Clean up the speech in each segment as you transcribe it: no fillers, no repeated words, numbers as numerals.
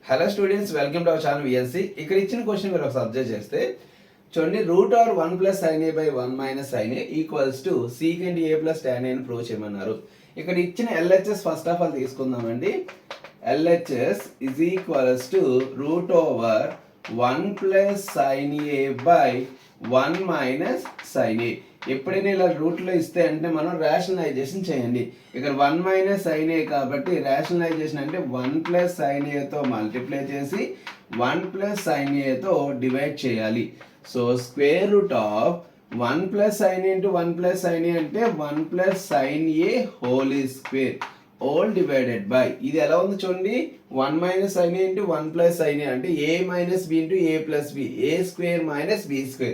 Hello students, welcome to our channel VNC. ఇక్కడ ఇచ్చిన question మీరు ఒక అబ్జర్వ్ చేస్తే చూడండి, √1 + sin a / 1 - sin a = secant a + tan a అని ప్రూవ్ చేయమన్నారు. ఇక్కడ ఇచ్చిన LHS ఫస్ట్ ఆఫ్ ఆల్ తీసుకుందామండి. LHS is equals to √1 + sin a / 1 - sin a. ఎప్పుడైనా ఇలా రూట్లో ఇస్తే అంటే మనం రేషనలైజేషన్ చేయండి. ఇక్కడ 1 - sin a కాబట్టి రేషనలైజేషన్ అంటే 1 + sin aతో మల్టిప్లై చేసి 1 + sin aతో డివైడ్ చేయాలి. So √1 + sin a × 1 + sin a అంటే 1 + sin a whole square all divided by, ఇది ఎలా ఉంది చూడండి, 1 - sin a × 1 + sin a అంటే a - b × a + b, a² - b².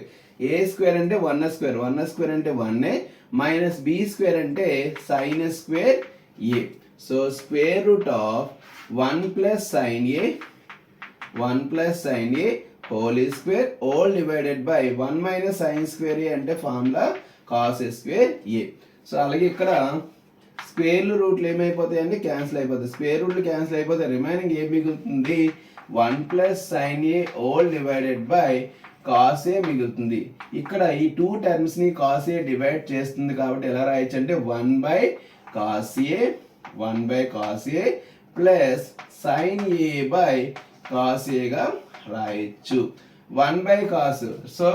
a square అంటే 1 స్క్వేర్, 1 స్క్వేర్ అంటే 1 మైనస్ b స్క్వేర్ అంటే sin square a. So √1 + sin a 1 + sin a whole square all divided by 1 - sin square a అంటే formula cos square a. So అలాగే ఇక్కడ స్క్వేర్లు రూట్లు ఏమైపోతాయండి, cancel అయిపోతాయి. Square రూట్లు cancel అయిపోతే remaining ఏం మిగులుతుంది, 1 + sin a all divided by cos a మిగులుతుంది. ఇక్కడ ఈ 2 టర్మ్స్ ని cos a డివైడ్ చేస్తుంది కాబట్టి ఎలా రాయొచ్చు అంటే 1/cos a plus sin a cos a గా రాయొచ్చు. 1/cos, సో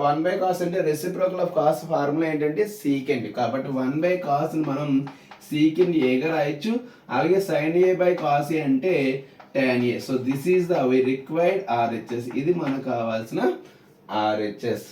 1/cos అంటే రెసిప్రోకల్ ఆఫ్ cos ఫార్ములా ఏంటంటే సీకెంట్, కాబట్టి 1/cos ని మనం సీకెంట్ a గా రాయొచ్చు. అలాగే sin a cos a అంటే tan a. So this is the required RHS, ఇది మనకు కావాల్సిన RHS.